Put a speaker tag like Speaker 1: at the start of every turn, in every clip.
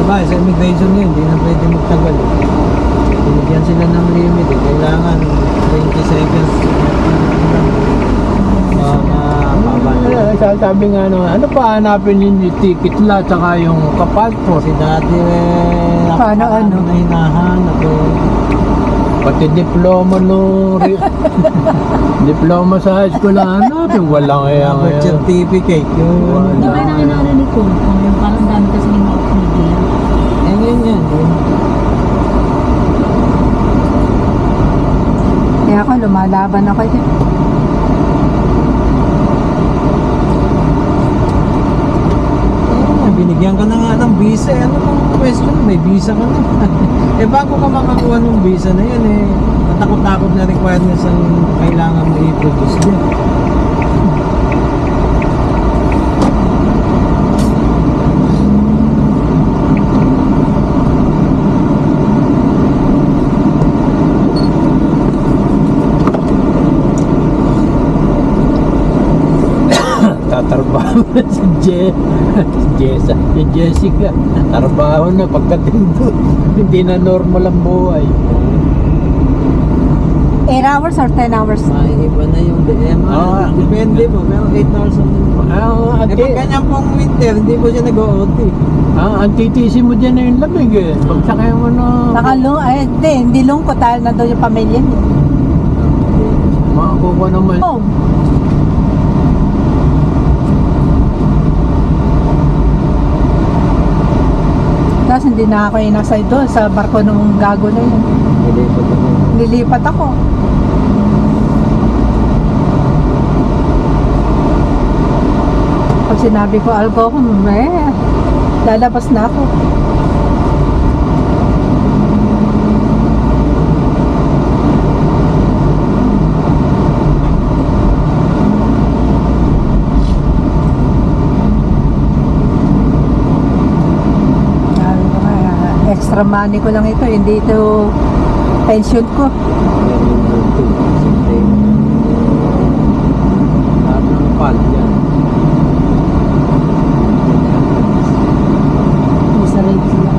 Speaker 1: ba, sa immigration yun, hindi na pwede magtagal. Binigyan sila ng limit eh. Kailangan 20 seconds.
Speaker 2: Sabi nga ano pa hanapin yung ticket la tsaka yung kapassport.
Speaker 1: Kasi dati
Speaker 3: Paano ano?
Speaker 1: na hinahanap eh.
Speaker 2: Pati diploma diploma sa high school hanapin. Walang
Speaker 1: Birth certificate yun.
Speaker 3: Hindi ba na kinarinig ko? Yung parang dami kasi yung mga
Speaker 1: Yan.
Speaker 3: Kaya ako, lumalaban ako dyan.
Speaker 1: Binigyan ka na nga ng visa. Ano pang question? May visa ka na. Bago ka makakuha ng visa na yan matakot-takot na requirements ang kailangan mo i-produce dyan.
Speaker 2: Tatrabaho na si Jessica. Trabaho na pagdating doon. Hindi na normal ang buhay.
Speaker 3: 8 hours or 10 hours?
Speaker 1: Iba na yung DM. Depende po. Pero 8 hours ang pag ganyan pong winter, hindi po siya nag-OT.
Speaker 2: Ang titisi mo dyan na yung lamig eh. Pagsakay mo na
Speaker 3: Hindi lungkot dahil nandun yung pamilya niya.
Speaker 2: makakuha naman.
Speaker 3: Oh. Tapos hindi na ako inasay doon sa barko nung gago na yun. Nilipat ako. Pag sinabi ko alcohol, lalabas na ako. Extra money ko lang ito, hindi ito pension ko. Isa rin sila.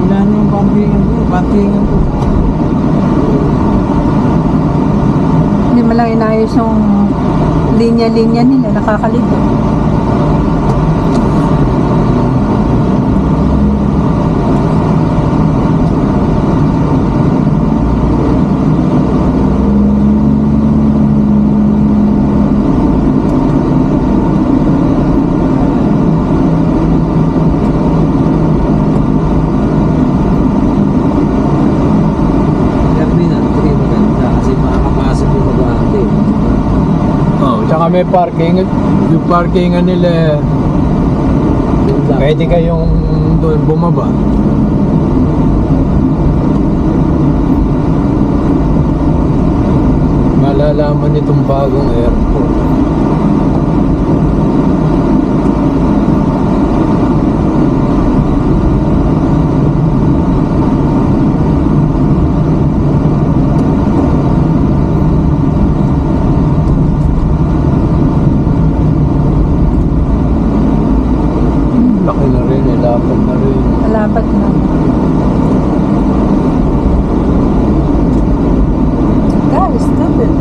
Speaker 1: Ilan yung pumpingan ko.
Speaker 3: Hindi mo lang inayos yung linya-linya nila, nakakalito.
Speaker 2: May parking, yung parkingan nila pwede kayong doon bumaba. Malalaman itong bagong airport.
Speaker 3: Malapat na. Guys, stop it.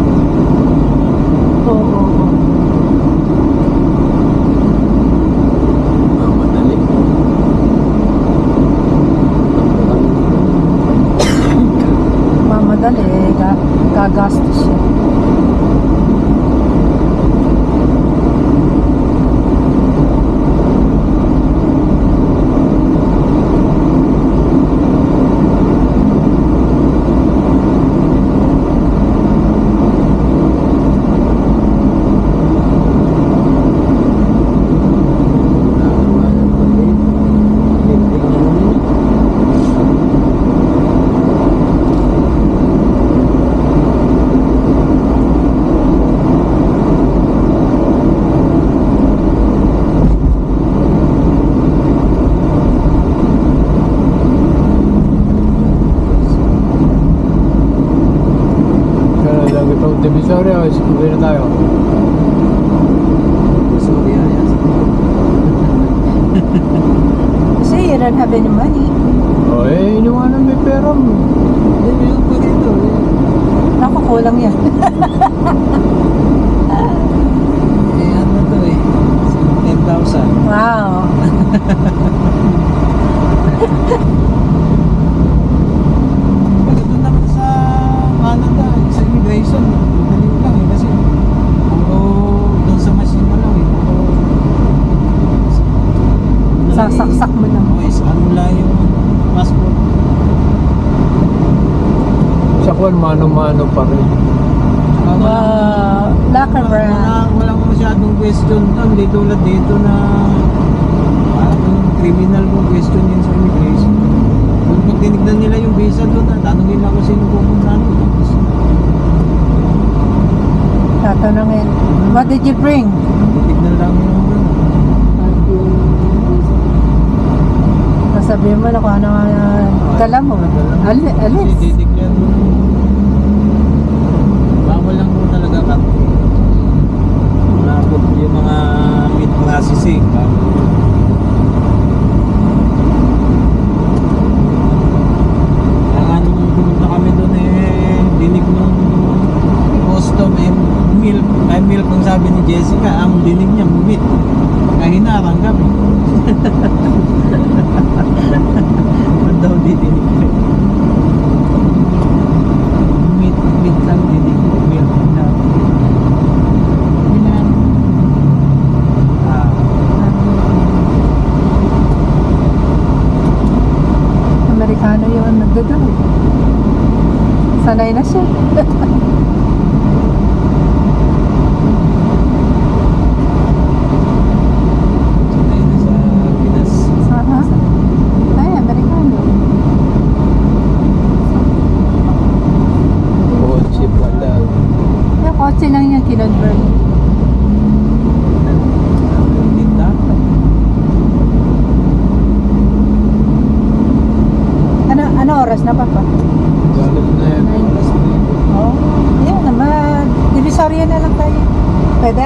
Speaker 3: Oo.
Speaker 2: Madali.
Speaker 3: Mamadali, gagastos siya.
Speaker 2: Divisoria o uwi na tayo?
Speaker 1: Sorry,
Speaker 3: Kasi you don't have any money.
Speaker 2: O eh, iniwanan may pera mo.
Speaker 1: Hindi, meron pa dito.
Speaker 3: Naku, kulang yan.
Speaker 1: Eh, ano to eh? 10,000.
Speaker 3: Wow.
Speaker 1: Pag doon naman sa Canada, sa immigration, dali lang eh. Kasi puro doon sa machine mo lang eh.
Speaker 3: Sasaksak mo lang.
Speaker 1: Is ano lang yung passport.
Speaker 2: Sa kwan, mano-mano pa rin.
Speaker 3: Wow. Laka brand.
Speaker 1: Walang masyadong question doon. Hindi tulad dito na parang criminal kung question yun sa immigration. Kung pag tinignan nila yung visa doon, tanongin nila kung sino pupunta doon. Tapos,
Speaker 3: Tatanungin. What did you bring?
Speaker 1: titignan lang yung
Speaker 3: Sabihin mo na kung ano dala mo.
Speaker 1: Kasi
Speaker 3: Alis.
Speaker 1: titignan mo. Bawal lang mo talaga kape. Yung mga meat processing. Kaya nga nung pumunta kami doon eh, dinig nung custom eh, milk ang sabi ni Jessica, ang dinig niya meat. Kaya hinarang kami. Ba't daw dinig? Meat lang dinig. Milk na. Ah,
Speaker 3: Amerikano yun nagdadala. Sanay na siya.
Speaker 1: sanay na sa Pinas.
Speaker 3: Aha. Ay, Amerikano.
Speaker 2: Kotse pala.
Speaker 3: Yung kotse lang yung kinonvert.
Speaker 1: Tinda.
Speaker 3: Ano oras na, Papa?
Speaker 2: Galit na yan.
Speaker 3: Oh, yan naman. Divisoria na lang tayo. Pwede?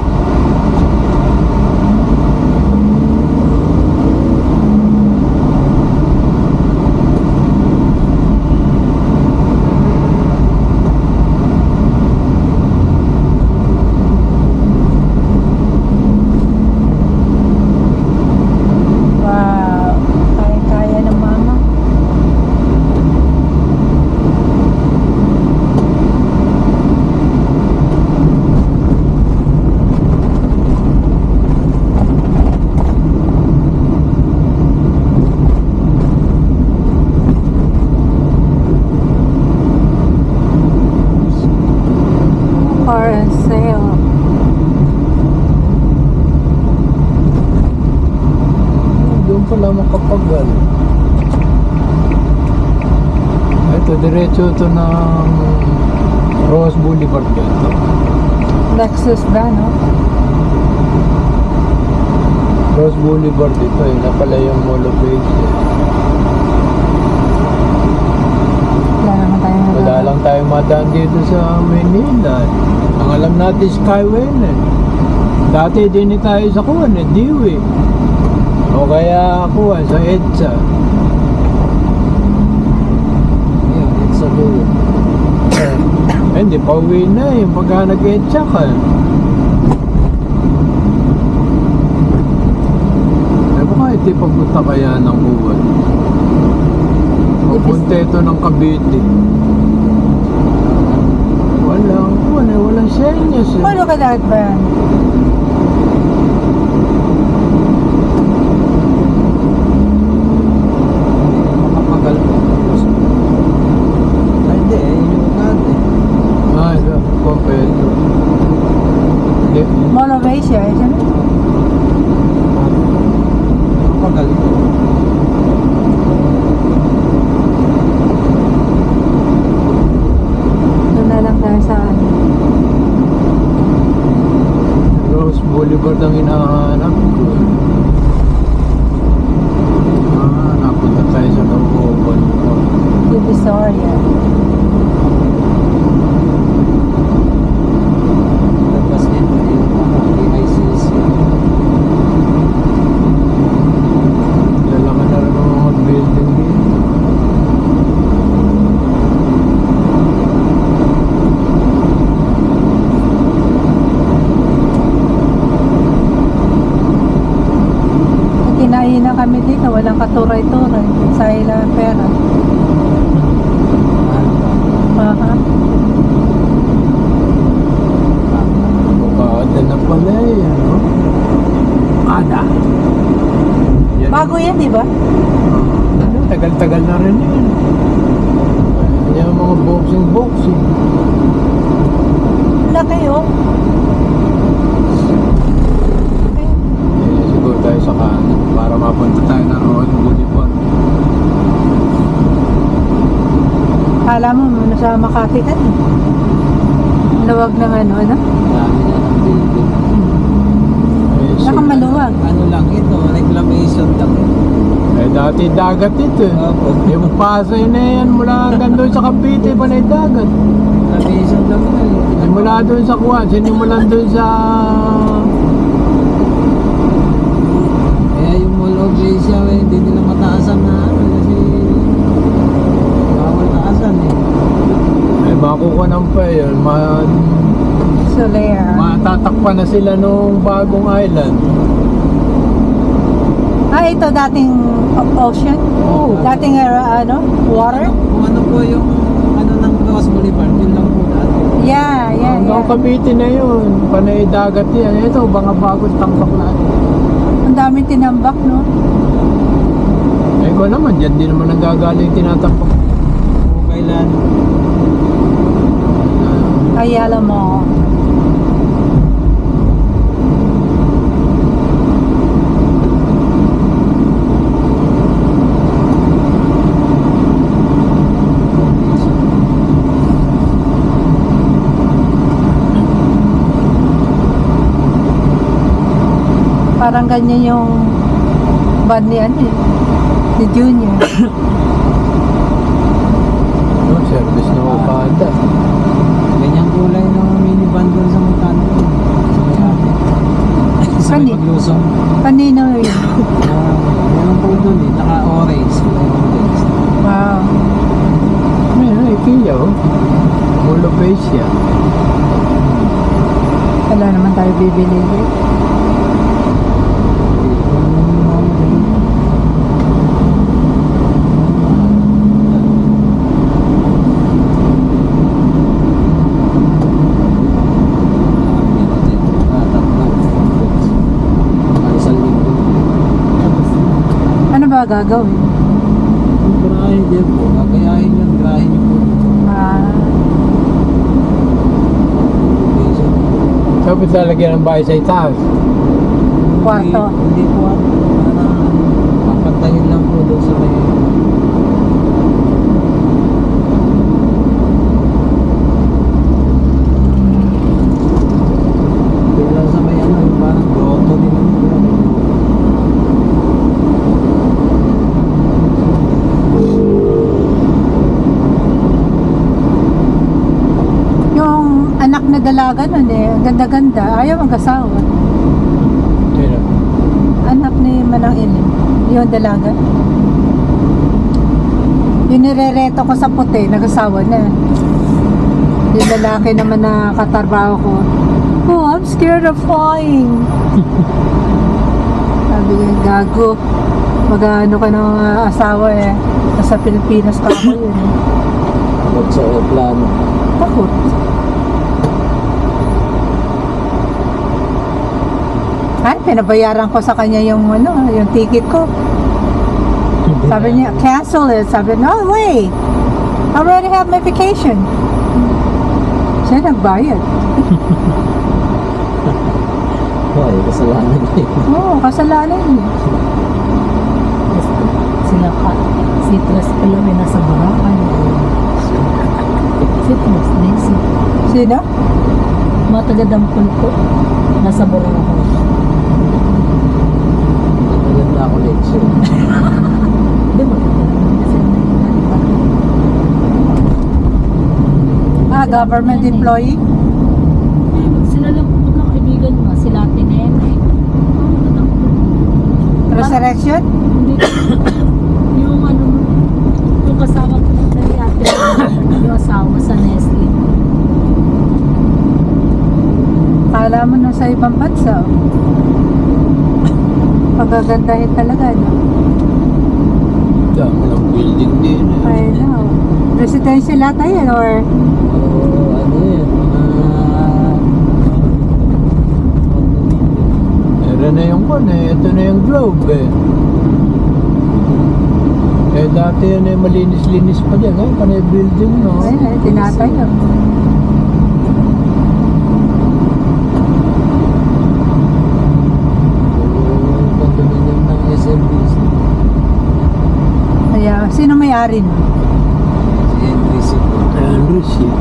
Speaker 3: Wow. Kaya-kaya ng mama. For sale.
Speaker 2: Doon pala makapagal. Ito, diretso ito ng Rose Boulevard dito.
Speaker 3: Lexus ba, no?
Speaker 2: Rose Boulevard dito eh, na pala yung Mall of Asia.
Speaker 3: Wala naman tayo na.
Speaker 2: Wala lang tayong madaan dito sa Manila. Ang alam natin Skyway na eh. Dati din tayo sa kuwan eh, Dewey. O kaya kuwan sa EDSA.
Speaker 1: Yun, it's a dulo.
Speaker 2: Eh, hindi pa uwi na eh, pagka nag-EDSA ka. Eh baka iti papunta kaya ng kuwan. Papunta ito ng Cavite. Walang kuwan eh, walang senyas eh.
Speaker 3: Paano ka lahat ba yan?
Speaker 1: Makapagal po. Ay, hindi eh, yung kante.
Speaker 2: Ah, ito, kompleto. Hindi.
Speaker 3: Mall of Asia, eh, siya na?
Speaker 1: Makapagal po.
Speaker 3: Doon na lang tayo sa ano.
Speaker 2: Rose Boulevard ang hinahanap ko. Ah, napunta tayo sa Nauuban.
Speaker 3: Divisoria.
Speaker 1: Labas nito yung PICC.
Speaker 2: Lalaman na rin ng
Speaker 3: walang katuray-turay. Sayang lang ang pera. Aha.
Speaker 2: Bukada na pala eh, ano? Ada. Yan.
Speaker 3: Bago yan, di ba?
Speaker 2: Ano, tagal-tagal na rin yun. Yung mga boxing.
Speaker 3: Laki oh. Okay.
Speaker 2: Eh, siguro tayo sa kanan para mapunta tayo ng Road Boulevard.
Speaker 3: Kala mo, nasa Makati ka eh. Lawag ng ano?
Speaker 1: Dami na ng building.
Speaker 2: Eh,
Speaker 3: Saka maluwag.
Speaker 1: Ano lang ito, reclamation lang.
Speaker 2: eh, dati dagat ito eh.
Speaker 1: Opo.
Speaker 2: Yung Pasay na yan, mula hanggang doon sa Cavite, panay dagat.
Speaker 1: Reclamation lang ito eh.
Speaker 2: Mula doon sa Kuwan, sinimulan doon sa...
Speaker 1: Kaya yung Mall of Asia, hindi nila mataasan na ano kasi bawal taasan eh.
Speaker 2: Eh, makukunan pa yun.
Speaker 3: Soler.
Speaker 2: Matatakpan na sila nung bagong island.
Speaker 3: Ah, ito dating ocean?
Speaker 2: Oo.
Speaker 3: Dating water?
Speaker 1: Kung ano po yung ano ng Ross Boulevard, yun lang po dati.
Speaker 3: Yeah.
Speaker 2: Hanggang Cavite na yun. Panay dagat yan. Ito, mga bagong tambak na.
Speaker 3: Ang daming tinambak, no?
Speaker 2: Eh, ko naman, dyan din naman nanggagaling tinatampak.
Speaker 1: Kung kailan,
Speaker 3: Ayala mo. Parang ganyan yung band ni ano eh. Ni Junior.
Speaker 2: No, service na Okada.
Speaker 1: ganyang kulay ng minivan doon sa may kanto. Sa may atin. Sa may
Speaker 3: Kani?
Speaker 1: paglusong.
Speaker 3: Kanino yun?
Speaker 1: Meron po doon eh, naka-orange. Kulay orange.
Speaker 3: Wow.
Speaker 2: Ayun, IKEA oh. Mall of Asia.
Speaker 3: Wala naman tayo bibili. Ano ba gagawin?
Speaker 1: Grahe din po. Gagayahin yun, grahe niyo po.
Speaker 3: Ah,
Speaker 2: Sabi lalagyan ng bahay sa itaas.
Speaker 3: kwarto.
Speaker 1: Hindi po ano. Parang papantayin lang po doon sa may... Doon lang sa may ano, yung parang grotto nila.
Speaker 3: Yung anak na dalaga nun eh, ang ganda-ganda. Ayaw mag-asawa.
Speaker 2: Sino?
Speaker 3: Anak ni Manang Ilin. Yung dalaga. Yung nirereto ko sa puti, nag-asawa na. Yung lalaki naman na katarbaho ko, oh, I'm scared of flying. Sabi niya, gago. Mag-ano ka ng asawa eh. Nasa Pilipinas pa ako yun.
Speaker 1: At sa plano.
Speaker 3: Takot. Ay, pinabayaran ko sa kanya yung yung ticket ko. Sabi niya, cancel it. Sabi, no way. I already have my vacation. Siya nagbayad.
Speaker 1: Ay, kasalanan niya.
Speaker 3: Oo, kasalanan niya.
Speaker 4: Sila ka, citrus pala may nasa Boracay. Citrus, Nancy.
Speaker 3: Sino?
Speaker 4: Mga taga-dampol ko, nasa Boracay.
Speaker 1: Maganda ako lecture.
Speaker 4: Di ba? Kasi
Speaker 3: Government employee?
Speaker 4: sila lang po magkakaibigan mo, sila Ate Nene.
Speaker 3: Resurrection?
Speaker 4: Hindi. Yung yung kasama ko na si Ate Nene, yung asawa sa Nestle.
Speaker 3: Kala mo na sa ibang bansa. Pagagandahin talaga, no?
Speaker 2: Dami ng building din.
Speaker 3: I know. Residential lahat yan or
Speaker 1: Ano yan?
Speaker 2: Meron na yung kon eh. Ito na yung Globe eh. Eh dati yan eh malinis-linis pa dyan. Ngayon pa na yung building no.
Speaker 3: ay, tinatayo.
Speaker 1: Condominium ng SMBC.
Speaker 3: Kaya, sino may-ari nun?
Speaker 1: Si NBC po.
Speaker 2: Andres eh.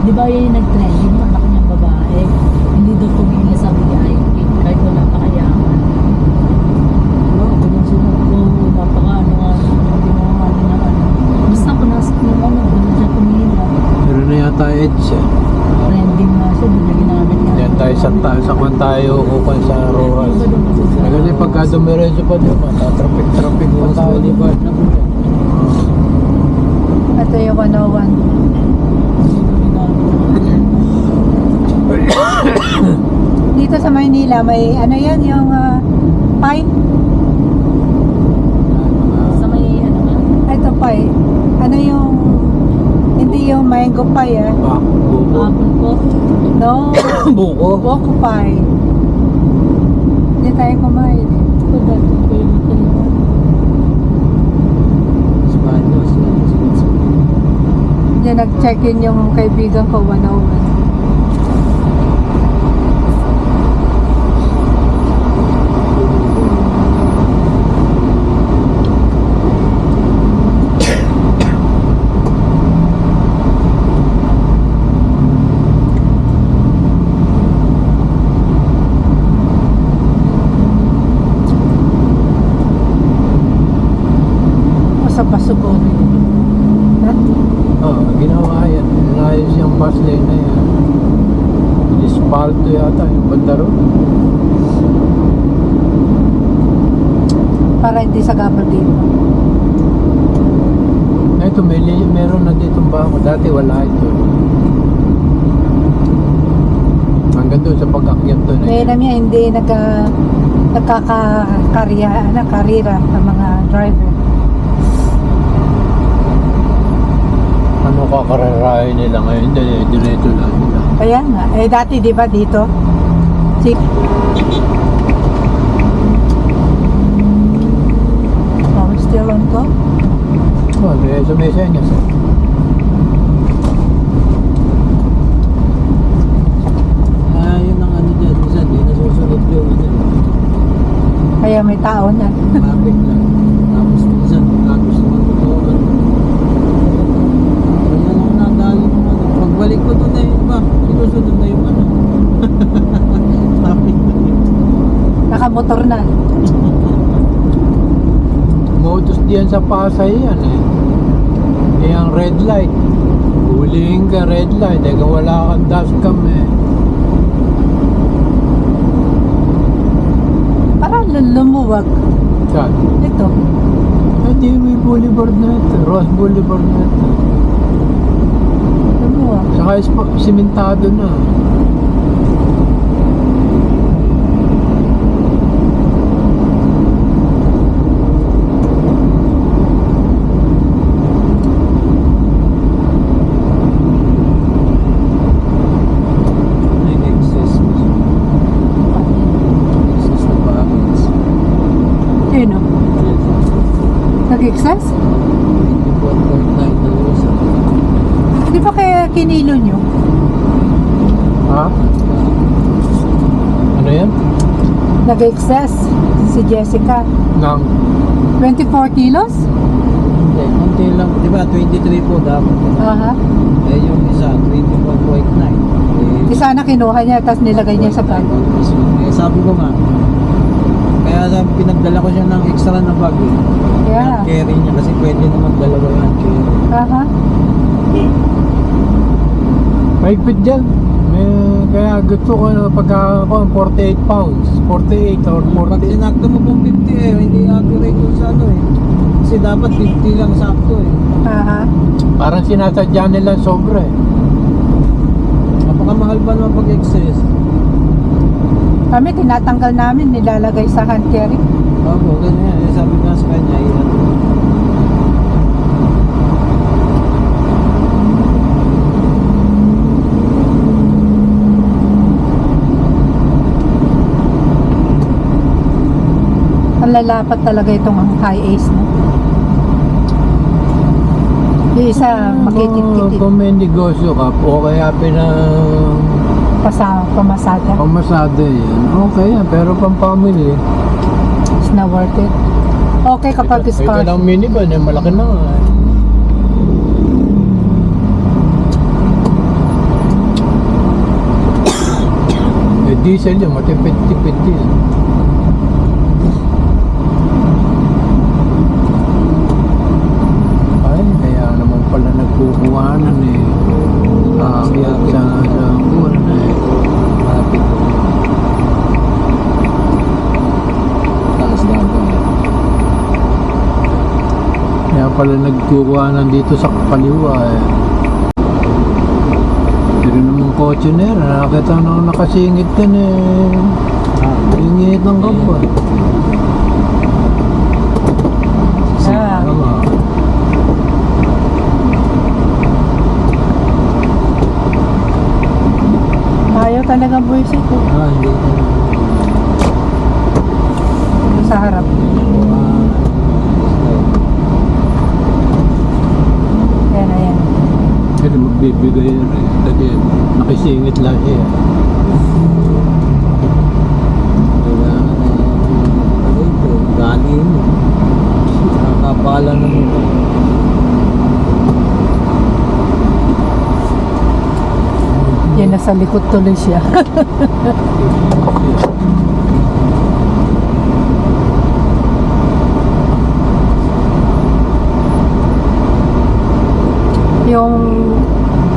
Speaker 4: Di ba yun yung nag-trending yung anak niyang babae? Hindi daw tumingin sa VIP kahit wala pa kayaman. Oo, napaka-ano nga. Hindi mo nga ano na ano. Basta ko nasa yung ano, doon na siya tumingin.
Speaker 2: Meron na yata Edge eh.
Speaker 4: Trending nga siya, doon na ginamit nga.
Speaker 2: Yan tayo sa kwan tayo kukan sa Rojas. Kasi pagka dumiretso pa doon, traffic pa tayo.
Speaker 1: Boulevard na po yan.
Speaker 3: Ito yung 101. Dito sa Maynila, may ano yan, yung pine.
Speaker 4: Sa may ano nga?
Speaker 3: Ito pie. Ano yung, hindi yung mango pie eh.
Speaker 2: Buko.
Speaker 4: Apple po.
Speaker 3: No,
Speaker 2: Buko.
Speaker 3: buko pie. Hindi tayo kumain eh.
Speaker 4: Ito dati ko yung pinito.
Speaker 1: Spanos.
Speaker 3: Diyan nag-check-in yung kaibigan ko 101. Sa Basugo. Ha?
Speaker 2: Oo, ginawa yan. Inayos yung bus lane na yan. Espalto yata yung banda ron.
Speaker 3: Para hindi sa gabal dito.
Speaker 2: Ito, meron na ditong bako. Dati wala ito. Hanggang doon sa pag-akyat doon.
Speaker 3: Kaya naman yan, hindi karira ng mga driver.
Speaker 2: Ano kakararahin nila ngayon? Direto lang nila.
Speaker 3: Kaya nga. Eh dati di ba dito? Si oh, still on to?
Speaker 2: Oh, diretso may senyas eh.
Speaker 1: Yun ang ano dyan. Isa, di nasusunod yung ano.
Speaker 3: Kaya may tao na.
Speaker 1: Traffic lang. Tapos minsan, tapos naman totoo. Kaya ako nadali ng ano. Pagbalik ko doon na yung iba. Sinusunod na yung ano. Traffic na yun.
Speaker 3: Nakamotor na.
Speaker 2: Modus diyan sa Pasay yan eh. Eh ang red light. Hulihin ka red light. Eh kung wala kang dashcam eh.
Speaker 3: Para lumuwag.
Speaker 2: Saan?
Speaker 3: Ito.
Speaker 2: Eh di may boulevard na ito. Ross Boulevard na ito.
Speaker 3: Lumuwag.
Speaker 2: Saka simentado na.
Speaker 1: Nag-excess. Excess na package.
Speaker 3: Yun o. Nag-excess?
Speaker 1: 21.9 na usa.
Speaker 3: Di ba kaya kinilo nyo?
Speaker 2: Ha? Ano yan?
Speaker 3: Nag-excess si Jessica.
Speaker 2: Nang
Speaker 3: 24 kilos?
Speaker 1: Hindi, konti lang. Di ba, 23 po dapat.
Speaker 3: Aha.
Speaker 1: Eh, yung isa, 21.9.
Speaker 3: Di sana kinuha niya tapos nilagay niya sa bag.
Speaker 1: Eh, sabi ko nga, kaya sabi, pinagdala ko siya ng extra na bag. Eh.
Speaker 3: Yeah.
Speaker 1: Carry niya kasi pwede naman dalawa yan carry.
Speaker 3: Aha.
Speaker 2: mahigpit dyan. Kaya gusto ko na pagka 48 pounds. 48 or
Speaker 1: Pag
Speaker 2: 40.
Speaker 1: sinakto mo kung 50 eh, hindi accurate yung sa ano eh. Kasi dapat 50 lang sakto eh.
Speaker 3: Aha.
Speaker 2: Parang sinasadya nila sobra eh.
Speaker 1: Napakamahal pa naman pag excess.
Speaker 3: Kami, tinatanggal namin, nilalagay sa hand carry.
Speaker 1: Opo, ganyan. Eh, sabi ko nga sa kanya, ilan.
Speaker 3: Ang lalapat talaga itong ang high ace mo. Yung isa, makikit-kitit.
Speaker 2: Kung may negosyo ka, o kaya
Speaker 3: Pamasada.
Speaker 2: pamasada yan. Okay yan, pero pang-family.
Speaker 3: It's not worth it. Okay kapag
Speaker 2: Ito
Speaker 3: discard.
Speaker 2: lang minivan, eh, malaki na nga. Diesel yun, matipid-tipid yun. Ay, kaya naman pala nagkukuhanan eh. Kaya sa kuwan eh.
Speaker 1: Malapit ko. Taas na ako.
Speaker 2: Kaya pala nagkukuhanan dito sa kaliwa eh. Pero namang kotse na yan, nakakita na nakasingit ka na eh. Ingit ng kapwa.
Speaker 3: Ah,
Speaker 2: Tama.
Speaker 3: ayaw talagang buwisit eh.
Speaker 1: Hindi ko na.
Speaker 3: Sa harap. Ayan, ayan.
Speaker 2: Kasi magbibigay yan eh. Kasi nakisingit lang siya.
Speaker 1: Kailangan na ito, galing. Nakakapala naman.
Speaker 3: Yan, nasa likod tuloy siya. Yung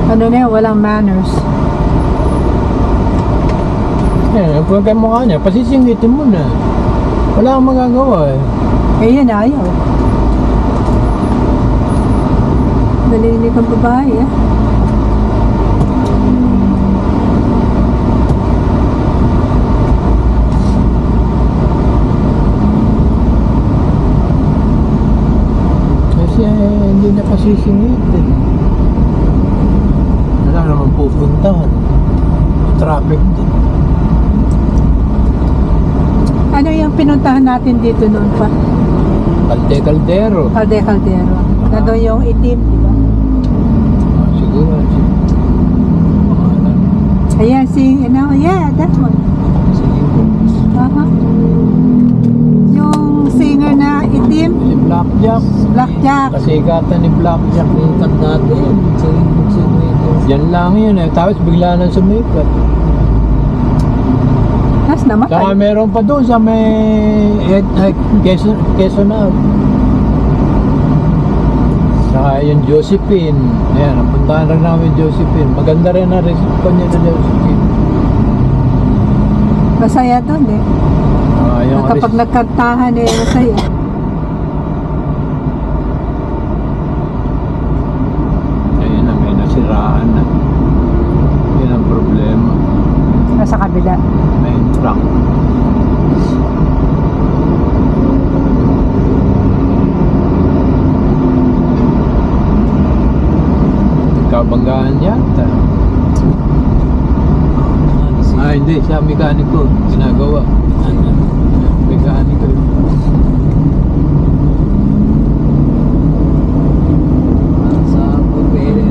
Speaker 3: ano na yun, walang manners.
Speaker 2: Eh, pag kayo mukha niya, pasisingitin mo na. Wala kang magagawa eh.
Speaker 3: Eh yun, ayaw. Nalinig ang babae eh.
Speaker 2: Kasi hindi na pasisingitin. Wala naman pupuntahan. Traffic din.
Speaker 3: Ano yung pinuntahan natin dito noon pa?
Speaker 2: Caldero.
Speaker 3: Caldero. Na doon yung itim, di ba?
Speaker 2: Siguro. Pangalan.
Speaker 3: Ayan, yeah, that one. Uh-huh. Yung singer na itim,
Speaker 2: Si Blackjack.
Speaker 3: Blackjack.
Speaker 2: Kasikatan ni Blackjack.
Speaker 1: Tingkat natin. Ito.
Speaker 2: Yan lang yun eh. Tapos bigla na sumikat.
Speaker 3: Tapos namatay.
Speaker 2: Saka meron pa doon sa may Quezon na. Saka yung Josephine. Ayan, napuntahan rin namin Josephine. Maganda rin na resipon niya na Josephine.
Speaker 3: Masaya doon eh.
Speaker 2: Yung
Speaker 3: Kapag nagkantahan eh, masaya.
Speaker 2: Ayun na, may nasiraan na. Yun ang problema.
Speaker 3: Nasa kabila.
Speaker 2: May truck. Nagkabanggaan yata. Hindi. Siya mekaniko. Ginagawa. Mekaniko yun.
Speaker 1: Sa pagpere.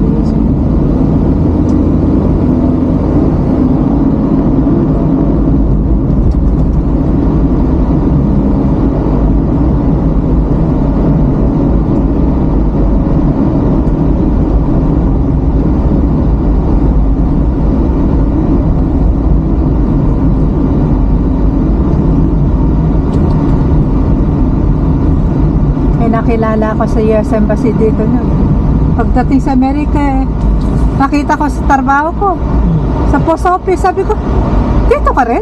Speaker 3: Nakilala ko sa US Embassy dito no. Pagdating sa Amerika eh, nakita ko sa trabaho ko sa post office, sabi ko dito ka rin?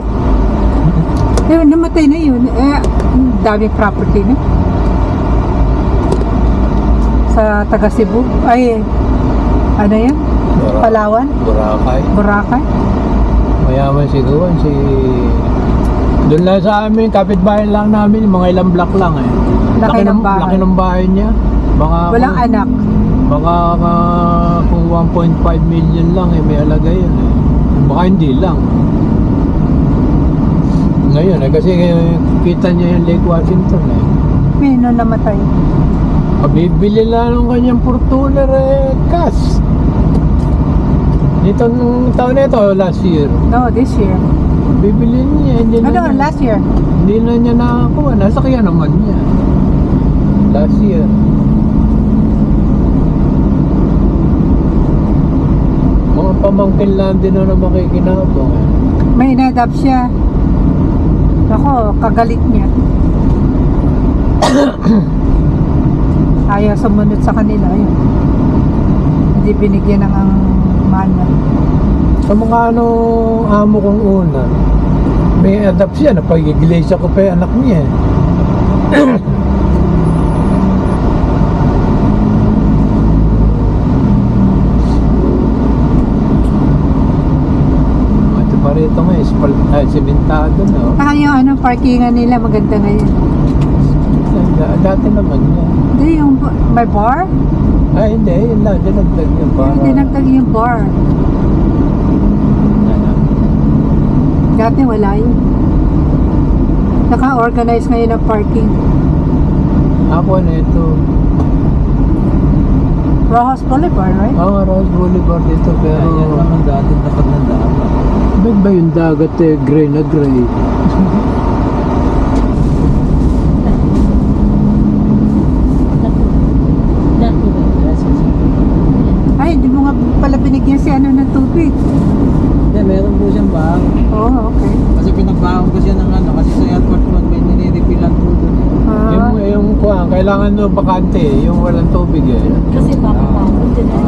Speaker 3: Eh, namatay na yun daming property na sa taga Cebu ay ano yan? Palawan?
Speaker 2: Boracay.
Speaker 3: Boracay?
Speaker 2: Mayaman siguro si Doon lang sa amin, kapitbahay lang namin, mga ilang block lang eh.
Speaker 3: Laki ng bahay.
Speaker 2: Laki ng bahay niya. Baka,
Speaker 3: Walang anak.
Speaker 2: Baka kung 1.5 million lang eh, may alagay yun eh. Baka hindi lang. Ngayon eh, kasi kita niya yung Lake Washington eh.
Speaker 3: Pino namatay.
Speaker 2: Bibili lang ng kanyang Fortuner eh, cash. Dito nung taon na ito, last year.
Speaker 3: No, this year.
Speaker 2: Bibili niya, hindi na
Speaker 3: Ano,
Speaker 2: niya,
Speaker 3: last year?
Speaker 2: hindi na niya nakakuha. Nasakyan naman niya. Last year. Mga pamangkin lang din na makikinabang eh.
Speaker 3: May inadapt siya. Ako, kagalit niya. Ayaw sumunod sa kanila. Ayun. Hindi binigyan ng ang mana.
Speaker 2: Sa mga amo kong una, may adapt siya, napag-iglesia ko pa yung anak niya eh. Ito pa rito nga, simentado na oh.
Speaker 3: Yung parkingan nila maganda ngayon.
Speaker 2: Dati naman yan.
Speaker 3: Hindi, yung may bar?
Speaker 2: Ay hindi, yun lang, dinagdag yun para...
Speaker 3: Dinagdag yung bar. Dati wala yun. Naka-organize ngayon ang parking.
Speaker 2: Ako na ito.
Speaker 3: Rojas Boulevard, right?
Speaker 2: Oo, Rose Boulevard dito pero...
Speaker 1: Yan naman dati dapat ng dapat.
Speaker 2: Ba't ba yung dagat eh, gray na gray?
Speaker 3: Ay, hindi mo nga pala binigyan si ano ng tubig.
Speaker 1: Hindi, meron po siyang bang.
Speaker 3: Oh, okay.
Speaker 1: Kasi pinagbaon ko siya ng ano, kasi sa airport mo may nire-refillan po doon.
Speaker 3: Ah,
Speaker 2: Yung kuha, kailangan no bakante, yung walang tubig eh.
Speaker 4: Kasi baka pagod din eh.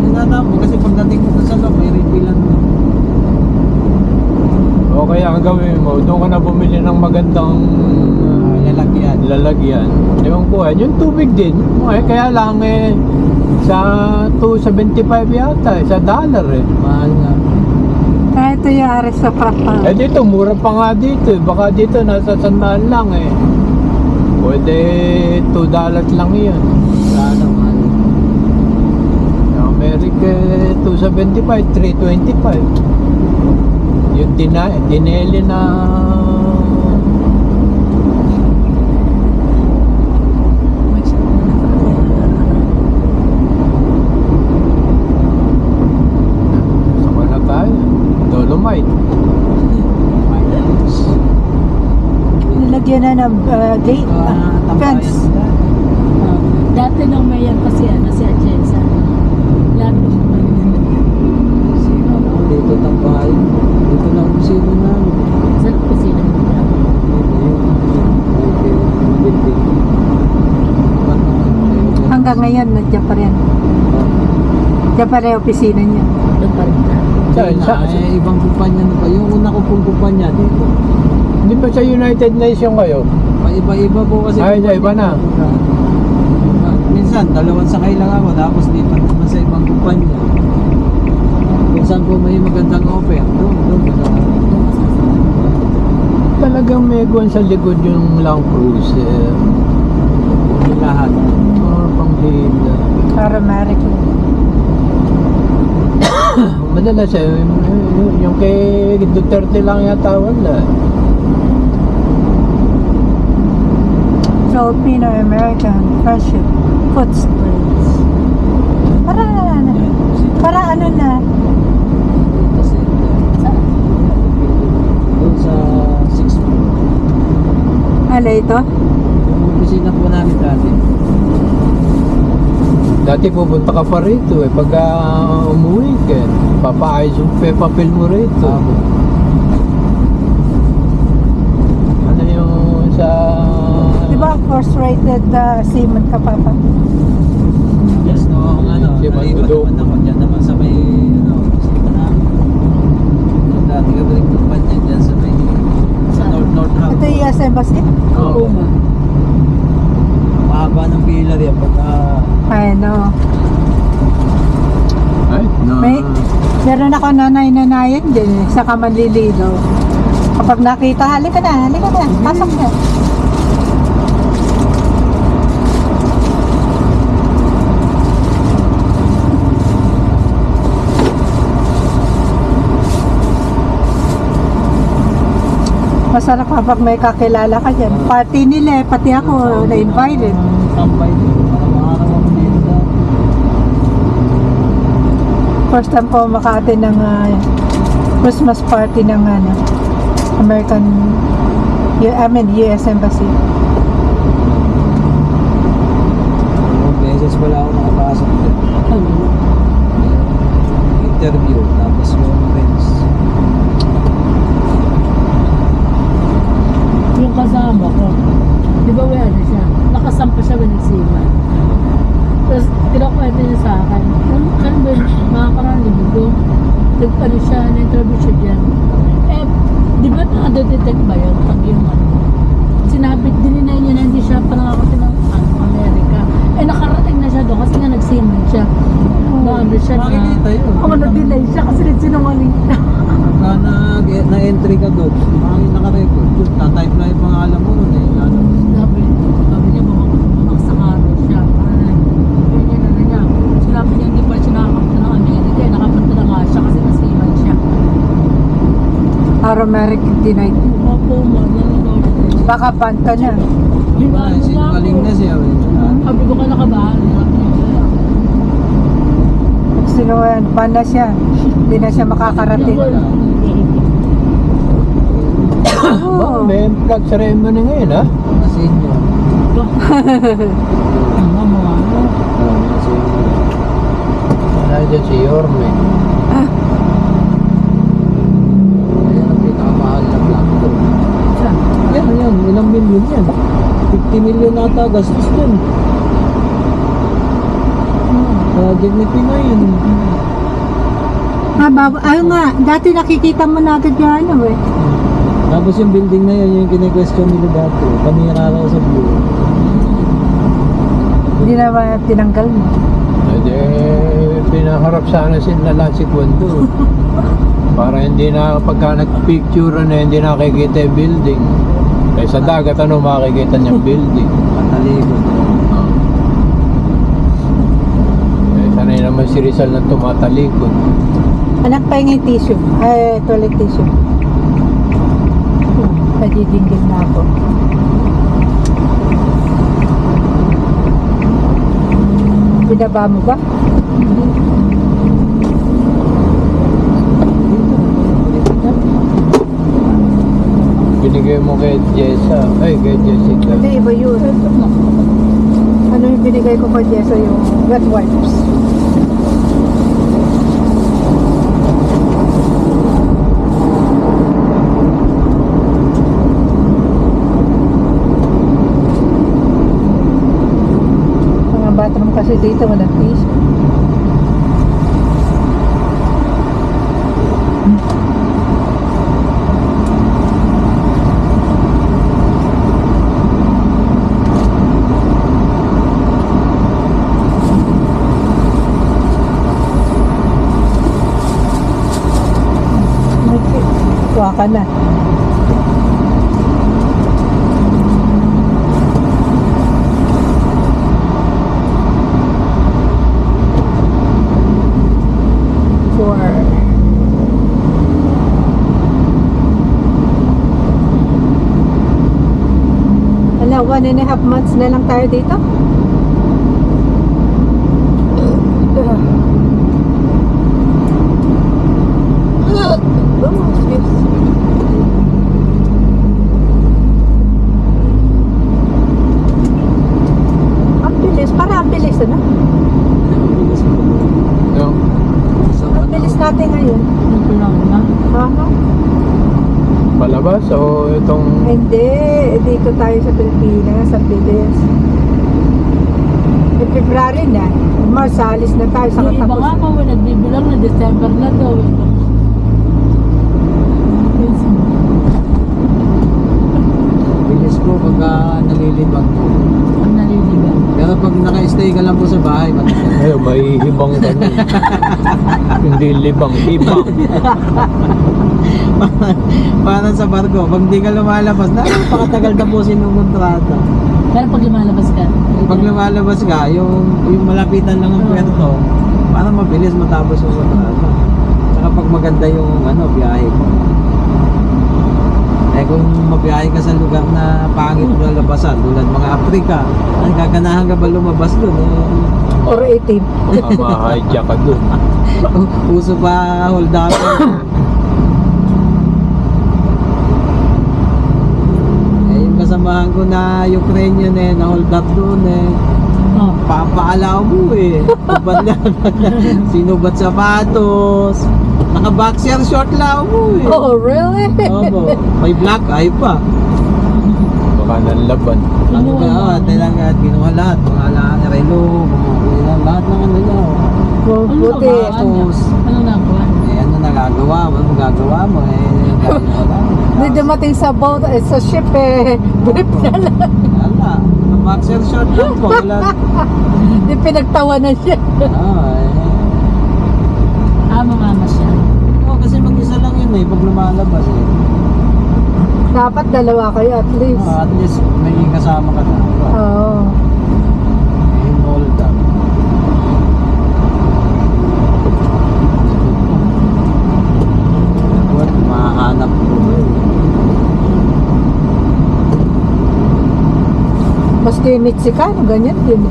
Speaker 1: Tinatapos mo kasi pagdating mo doon sa loob, may refillan mo.
Speaker 2: O kaya ang gawin mo, doon ka na bumili ng magandang
Speaker 1: Lalagyan.
Speaker 2: lalagyan. Yung kuha, yung tubig din. Kaya lang eh, sa 2.75 yata, sa dollar eh.
Speaker 1: Mahal nga.
Speaker 3: ito yung aristocrat pa.
Speaker 2: Eh dito, mura pa nga dito eh. Baka dito nasa 100 lang eh. Pwede $2 lang yun.
Speaker 1: Sana mahal.
Speaker 2: Yung America, 275, 325. Yung dineli na saka na tayo. Dolomite.
Speaker 3: Nilagyan na ng gate, fence.
Speaker 4: Dati nung may yan kasi si Ajensa. Lahat ko siya
Speaker 1: Dito tambahin. Dito na opisina namin.
Speaker 4: sa kusina mo.
Speaker 3: Hanggang ngayon, nandiyan pa rin. Diyan pa rin yung opisina niya.
Speaker 4: Doon pa rin na.
Speaker 1: Ibang kumpanya na pa. Yung una ko pong kumpanya dito.
Speaker 2: Hindi ba sa United Nations kayo?
Speaker 1: Iba-iba po kasi.
Speaker 2: Ay, iba na.
Speaker 1: Minsan, dalawang sakay lang ako. Tapos lipat naman sa ibang kumpanya. Kung saan po may magandang offer. Doon.
Speaker 2: Talagang may guwan sa likod yung Land Cruiser.
Speaker 1: Lahat.
Speaker 2: Panghila.
Speaker 3: Aromatic.
Speaker 2: Madalas yung kay Duterte lang yata wala.
Speaker 3: Filipino-American friendship footprints. Para ano na?
Speaker 1: Kasi doon sa 6th floor.
Speaker 3: Ano ito?
Speaker 1: Yung opisina po namin dati.
Speaker 2: Dati pupunta ka pa rito eh. Pagka umuwi ka, papaayos yung papel mo rito. Ano yung sa...
Speaker 3: Di ba first rated seaman ka, Papa?
Speaker 1: Yes, no, ano,
Speaker 2: Si
Speaker 1: nalipat
Speaker 2: Mandudok.
Speaker 1: naman ako dyan naman sa may, opisina namin. Yung dati ka rin kumpanya dyan sa may, sa North Hub.
Speaker 3: Ito yung US Embassy?
Speaker 1: Oo. Mahaba ng pillar yan pagka,
Speaker 3: I know.
Speaker 2: Ay, no.
Speaker 3: Meron ako nanay-nanayan din eh, sa Kamanlilido. Kapag nakita, halika na, pasok na. Masarap kapag may kakilala ka dyan. Party nila eh, pati ako na-invited.
Speaker 1: Tambay din. Parang araw ako dito dati.
Speaker 3: First time ko maka-attend ng Christmas party ng American, US Embassy.
Speaker 1: Ilang beses wala ako nakapasok din. Interview, tapos yung friends.
Speaker 4: Yung kasama ko, di ba ano siya? Nakasampa siya ba nagsiman? Tapos kinakwento niya sa akin, ano ba yun, mga karang linggo, nagpano siya, na-interview siya dyan. Eh, di ba nakadetect ba yun? Pag yung sinabi, dininay niya na hindi siya panangakot ng Amerika. Eh, nakarating na siya doon kasi nga nagsiman siya. Na-ano siya na,
Speaker 1: Makikita yun.
Speaker 3: na-deny siya kasi nagsinungaling siya.
Speaker 1: Pagka na-entry ka doon, naka-record. Yun, tatype na yung pangalan mo nun eh. Lalo.
Speaker 4: sabi niya, magsakaro siya. Parang, ganyan na niya. Sinabi niya, hindi pa siya nakakapunta ng Amerika. Eh, nakapunta na nga siya kasi nasiman siya.
Speaker 3: Aromatic denied.
Speaker 4: Opo,
Speaker 3: Baka ban ka na.
Speaker 1: Ay, sinungaling na siya.
Speaker 4: Sabi ko ka nakabahan.
Speaker 3: Sinungaling, ban na siya. Hindi na siya makakarating.
Speaker 2: Ba, may flag ceremony ngayon, ha?
Speaker 1: Mga senior. Mga senior.
Speaker 2: Nandiyan si Yorme.
Speaker 1: Ayan ang pinakamahal na black to. Yan, ilang milyon yan? 50 million nata gastos dun. Project ni Pinoy yun.
Speaker 3: Ayun nga, dati nakikita mo na agad yung eh.
Speaker 1: Tapos yung building na yun, yung kine-question nila dati. Panira raw sa view.
Speaker 3: Hindi naman tinanggal mo.
Speaker 2: Hindi, pinaharap sana sila lahat si Kwento. Para hindi na, pagka nagpicture na, hindi nakikita yung building. Eh sa dagat, ano makikita niyang building?
Speaker 1: Matalikod.
Speaker 2: Eh sanay naman si Rizal na tumatalikod.
Speaker 3: Anak pa yung tissue. Ay, toilet tissue. Nagigingil na ako. Binaba mo ba?
Speaker 2: Binigay mo kay Jessa, ay kay Jessica.
Speaker 3: Hindi, iba yun. Ano yung binigay ko kay Jessa, yung wet wipes. Mga bathroom kasi dito, walang tissue. Kuha ka na. Four. Wala, 1.5 months na lang tayo dito. Ang bilis, parang ang bilis, ano?
Speaker 2: No?
Speaker 3: Ang bilis natin ngayon.
Speaker 4: Ito lang na.
Speaker 3: Aha.
Speaker 2: Palabas o itong
Speaker 3: Hindi, dito tayo sa Pilipinas, sa bilis. Eh, February na. Mars, alis na tayo sa
Speaker 4: Yung iba nga
Speaker 3: katapusan.
Speaker 4: po, nagbibilang na December na daw.
Speaker 1: Bilis po pagka nalilibang po.
Speaker 4: Ang naliligan.
Speaker 1: Pero pag naka-stay ka lang po sa bahay, matagal.
Speaker 2: ay, may hibang ka na. Hindi libang, hibang.
Speaker 1: Parang sa barko, pag di ka lumalabas, napakatagal na po sinukontrata.
Speaker 4: Pero pag lumalabas ka,
Speaker 1: Pag lumalabas ka, yung malapitan lang ng puerto, parang mabilis matapos yung kontrata. Saka pag maganda yung biyahe mo. Eh kung mabiyahe ka sa lugar na pangit na labasan, tulad mga Afrika, ay gaganahan ka ba lumabas doon?
Speaker 3: Or 18.
Speaker 2: Ma-hijack ka dun.
Speaker 1: Uso pa hold up. Yung kasamahan ko na Ukrainian na hold up doon
Speaker 4: oh,
Speaker 1: papaalaw mo Tubad na. Sinubat sapatos. Naka-boxer short lang mo
Speaker 3: Oh, really?
Speaker 1: Opo. May black eye pa.
Speaker 2: Baka nanlaban.
Speaker 1: Ano ba? Talaga, kinuha lahat. Mga lahat, relo, mga lahat ng niya.
Speaker 3: Buti.
Speaker 1: Tapos,
Speaker 4: ano na ako?
Speaker 1: ano nagagawa mo? Ano magagawa mo? Dahil wala.
Speaker 3: Hindi dumating sa boat, sa ship Brief na lang.
Speaker 1: Wala. Boxer short lang po. Wala.
Speaker 3: Hindi pinagtawanan siya.
Speaker 4: Mama siya.
Speaker 1: Kasi mag-isa lang yun pag lumalabas
Speaker 3: Dapat dalawa kayo at least.
Speaker 1: At least may kasama ka na.
Speaker 3: Oo.
Speaker 1: Hold up. What? Mahanap ko
Speaker 3: Maski Mexicano, ganyan din.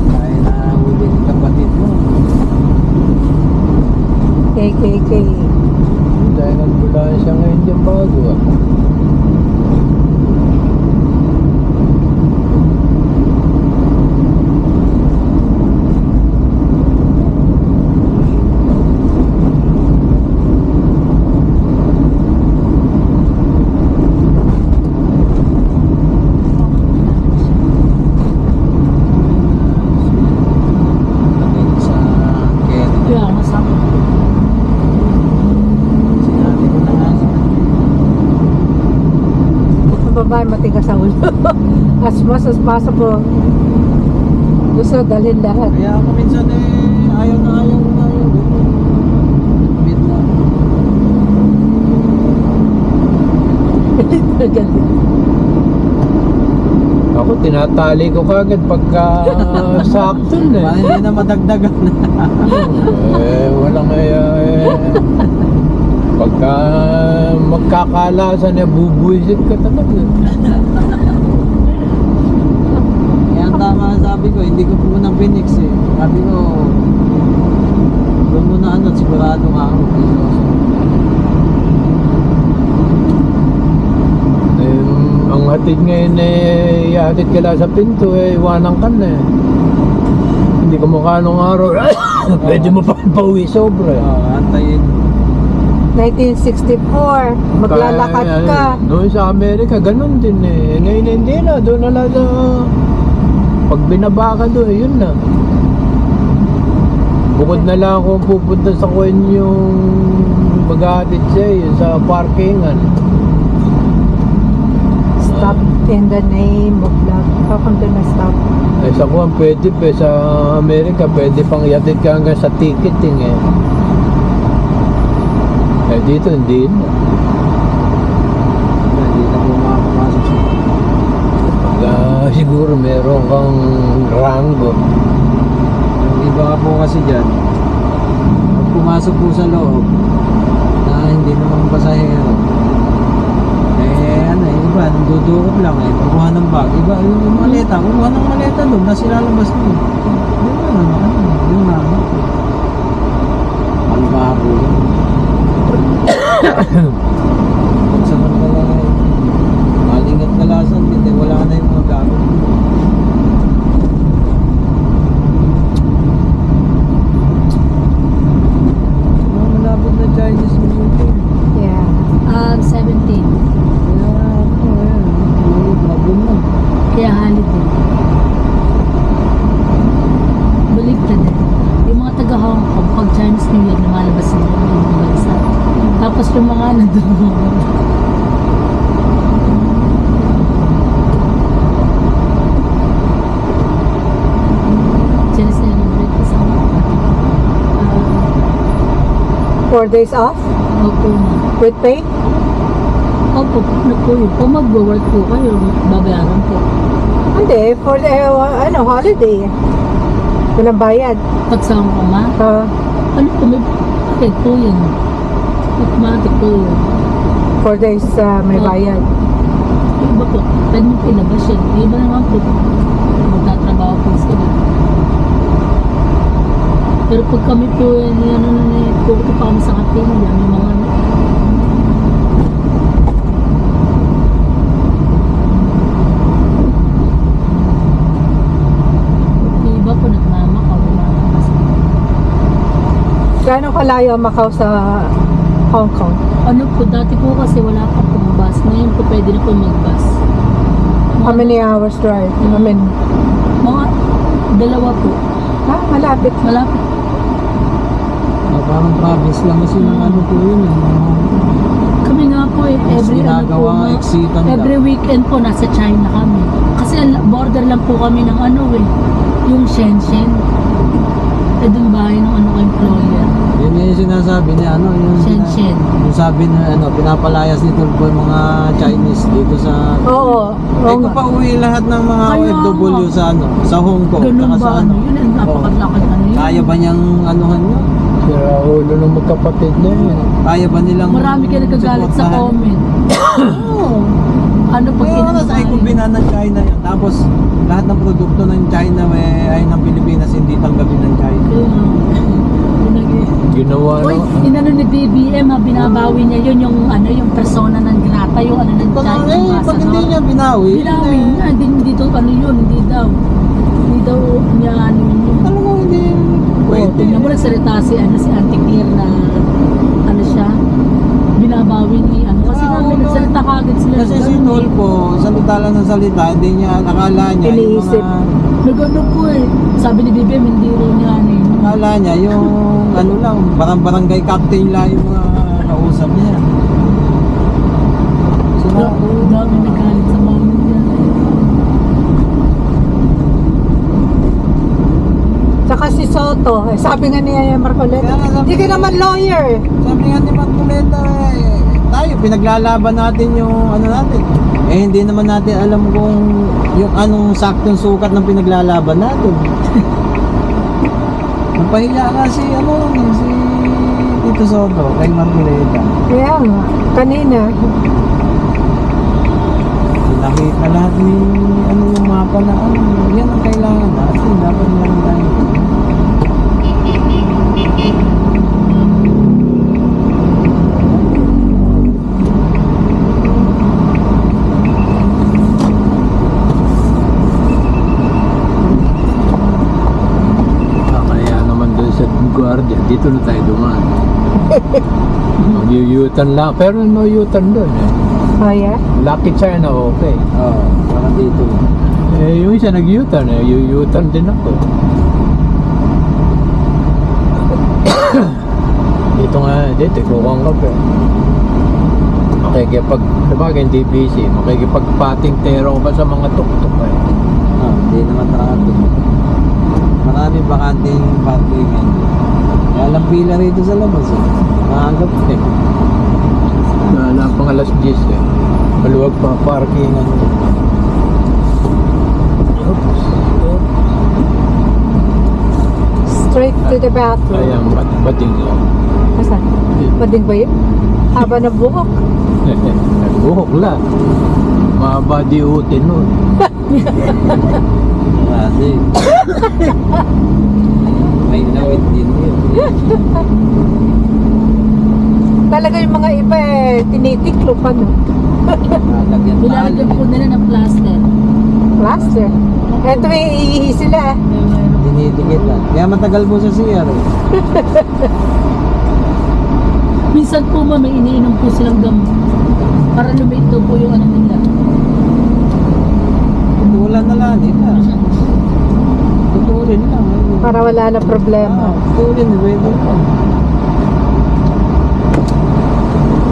Speaker 1: Kaya nahuli ng kapatid mo.
Speaker 3: KKK.
Speaker 2: Dahil ambulansya ngayon dyan bago
Speaker 1: Lagay sa carry.
Speaker 4: Kaya masama.
Speaker 1: Sinabi ko na nga sa
Speaker 3: Ang babae matigas sa ulo. As much as possible. Gusto dalhin lahat.
Speaker 1: Kaya ako minsan ayaw na ayaw. Bit na.
Speaker 3: Ganyan.
Speaker 2: Ako, tinatali ko kagad pagka sakto na.
Speaker 1: Parang hindi na madagdagan na.
Speaker 2: Walang pagka magkakalasan bubuisit ka talaga.
Speaker 1: Kaya ang tama sabi ko, hindi ko po munang pinix Sabi ko, doon muna sigurado ka ako.
Speaker 2: Ang hatid ngayon ihatid ka lang sa pinto iwanan ka na Hindi ka mukha nung araw. Pwede mo pa pauwi sobra.
Speaker 1: Antayin.
Speaker 3: 1964. Maglalakad ka.
Speaker 2: Noon sa Amerika, ganun din Ngayon hindi na. Doon na lang pag binaba ka doon, yun na. Bukod na lang kung pupunta sa Kuen yung maghatid siya sa parkingan.
Speaker 3: Stop in the name of love. How come they're not stop?
Speaker 2: Sa Kuen pwede sa Amerika, pwede pang ihatid ka hanggang sa ticketing dito hindi na.
Speaker 1: Hindi na po makapasok sa
Speaker 2: Siguro meron kang rango.
Speaker 1: Yung iba ka po kasi dyan, pag pumasok po sa loob, na hindi naman pasahero, iba, nandudukot lang kukuha ng bag. Iba, yung maleta, kukuha ng maleta doon, na silalabas doon. Yun na. Ano ba po yun? Pag sa Mandala, malingat kalasan, hindi, wala na yung mga gamit. Malapit na Chinese New Year.
Speaker 3: Yeah.
Speaker 4: 17. Kaya holiday. Baligtad yung mga taga Hong Kong, pag Chinese New Year, lumalabas sila ng ibang bansa. Tapos yung mga nandun, Chinese New Year break sa
Speaker 3: 4 days off
Speaker 4: Opo na.
Speaker 3: with pay?
Speaker 4: Opo, na po yun. Kung mag-work po kayo, babayaran po.
Speaker 3: Hindi, for the, holiday. Walang bayad.
Speaker 4: Pagsama ka ma, ano po, may bakit po yun. Automatic po yun.
Speaker 3: 4 days may bayad.
Speaker 4: Yung iba po, pwede mo pinabas yun. Yung iba naman po, magtatrabaho po sila. Pero pag kami po, pupunta pa kami sa kapila, may mga yung iba po nagmamakaw, lumalabas.
Speaker 3: Gaano kalayo ang Macau sa Hong Kong?
Speaker 4: Ano po, dati po kasi wala pa pong bus. Ngayon po pwede na po mag-bus.
Speaker 3: How many hours drive? I mean,
Speaker 4: Mga dalawa po.
Speaker 3: malapit.
Speaker 4: Malapit.
Speaker 1: Parang province lang kasi ng ano po yun.
Speaker 4: Kami nga po every
Speaker 1: Ginagawang exitan lang.
Speaker 4: every weekend po nasa China kami. Kasi border lang po kami ng yung Shenzhen. Dun bahay ng ko employer.
Speaker 1: Yun yung sinasabi niya, yung
Speaker 4: Shenzhen.
Speaker 1: yung sabi na pinapalayas nito po yung mga Chinese dito sa
Speaker 3: Oo.
Speaker 1: kung pa uwi lahat ng mga
Speaker 4: Kaya
Speaker 1: OFW
Speaker 4: nga.
Speaker 1: sa Hong Kong
Speaker 4: Ganun
Speaker 1: saka sa
Speaker 4: ba? Yun ang napakalakad yun.
Speaker 1: kaya ba niyang anuhan yun?
Speaker 2: Sira ulo ng magkapatid na yun.
Speaker 1: Kaya ba nilang
Speaker 4: Marami kayo nagagalit sa
Speaker 1: suportahan?
Speaker 4: comment. Oo. Ano pag
Speaker 1: Kaya oras ay kumbina ng China yan. Tapos lahat ng produkto ng China ay ng Pilipinas hindi tanggapin ng China.
Speaker 2: Ginawa
Speaker 4: Uy,
Speaker 2: no?
Speaker 4: inano ni BBM binabawi niya yun yung yung persona ng grata, yung ng
Speaker 1: Pag,
Speaker 4: China
Speaker 1: pag hindi niya binawi,
Speaker 4: Binawi niya, hindi to hindi daw niya yun.
Speaker 1: alam mo hindi
Speaker 4: Oh, tingnan mo nagsalita si Auntie Claire na siya, binabawi ni kasi namin nagsalita kagad sila.
Speaker 1: Kasi si Nolpo, salita lang ng salita, hindi niya, akala niya
Speaker 3: Iniisip.
Speaker 4: Nagano po sabi ni BBM hindi rin niya
Speaker 1: akala niya yung lang, barangay captain lang yung mga kausap niya.
Speaker 4: dami nagalit sa mga niya.
Speaker 3: Saka si Soto, sabi nga niya Marcoleta,
Speaker 1: Kaya nga sabi-
Speaker 3: hindi ka naman lawyer.
Speaker 1: Sabi nga ni Marcoleta, tayo, pinaglalaban natin yung natin. Hindi naman natin alam kung yung anong saktong sukat ng pinaglalaban natin. Napahiya nga si Tito Soto kay Marcoleta.
Speaker 3: Kaya nga, kanina.
Speaker 1: Nakita lahat ni yung mapa na yan ang kailangan natin. Dapat lang tayo.
Speaker 2: Kaya naman doon sa guardia, dito na tayo dumaan. Mag-u-turn lang, pero no U-turn doon
Speaker 3: Oh yeah?
Speaker 2: Lucky China, okay.
Speaker 1: Oo, para dito.
Speaker 2: Yung isa nag-U-turn, U-turn din ako. Dito nga, dito, kukuha ka pa. Sabagay hindi busy, makikipagpating tero ka pa sa mga tuk-tuk
Speaker 1: Hindi naman traffic. Maraming bakanting parking. Kaya lang pila rito sa labas. Maagap
Speaker 2: Wala pang alas 10 Maluwag pa parking. Oops.
Speaker 3: Straight to the bathroom.
Speaker 2: Ayan, bating lang.
Speaker 3: Asan? Bading ba yun? Haba ng buhok.
Speaker 2: Buhok lang. Mabadi utin nun.
Speaker 1: Kasi may lawit din yun.
Speaker 3: Talaga yung mga iba tinitiklop ano.
Speaker 1: Lalagyan
Speaker 4: Nilalagyan po nila ng plaster.
Speaker 3: Plaster. Eto may iihi sila.
Speaker 1: Dinidikit lang. Kaya matagal po sa CR eh.
Speaker 4: Minsan po may iniinom po silang gamot para lumit daw po yung nila.
Speaker 1: Tutulan na lang nila. Tutulin lang.
Speaker 3: Para wala na problema.
Speaker 1: Tutulin. Pwede pa.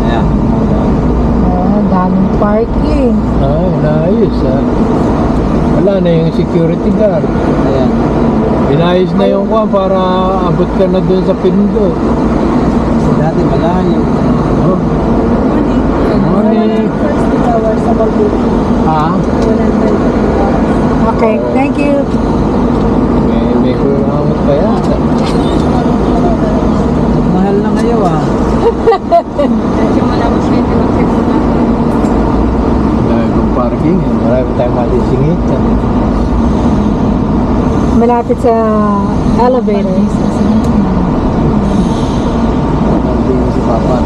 Speaker 1: Ayan.
Speaker 3: Daming parking.
Speaker 2: Ay, naayos Wala na yung security guard.
Speaker 1: Ayan.
Speaker 2: Inayos na yung kwan para abot ka na dun sa pindot.
Speaker 1: Dati malayo.
Speaker 2: Oh. Morning. Ah,
Speaker 3: Okay, thank you.
Speaker 2: may kulangot pa yata.
Speaker 1: Mahal na kayo ah.
Speaker 2: Dahil kung parking, marami tayong malisingit.
Speaker 3: Malapit sa elevator.
Speaker 2: Hindi si Papa.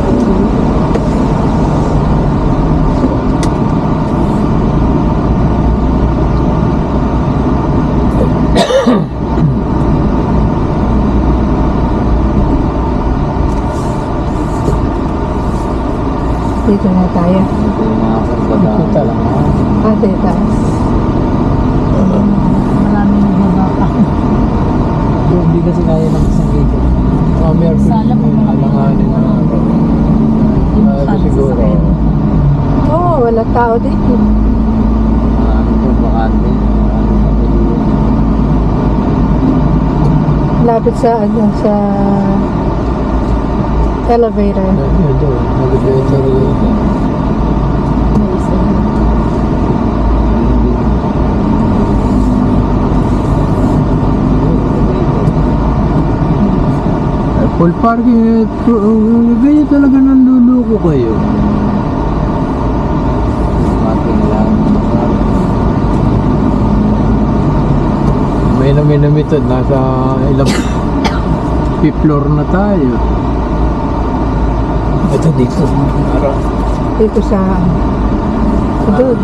Speaker 3: Dito na tayo.
Speaker 1: Ito yung mga kargadaan lang ah.
Speaker 3: Dito tayo.
Speaker 4: Maraming nagbabaka.
Speaker 1: Hindi kasi kaya ng isang dito.
Speaker 2: Meron
Speaker 4: Sala pa mga
Speaker 2: alanganin na araw. Siguro.
Speaker 3: Oh, wala tao dito.
Speaker 1: Ano po, bakante.
Speaker 3: Malapit sa elevator.
Speaker 2: Ito, nag-elevator yun.
Speaker 4: May isa.
Speaker 2: Full parking, ganyan talaga nanluluko kayo.
Speaker 1: Parking lang.
Speaker 2: May naminamit nasa ilang fifth floor na tayo. Ito dito.
Speaker 3: Dito sa doon.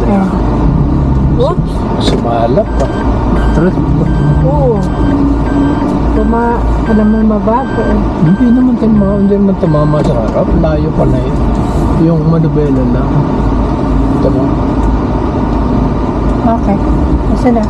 Speaker 2: Ayan.
Speaker 3: Oops.
Speaker 2: Sumalap pa. Atras pa.
Speaker 3: Oo. Alam mo mabago eh.
Speaker 2: Hindi naman tumama sa harap. Layo pa na yun. Yung manubela lang. Ito mo.
Speaker 3: Okay. Asa na?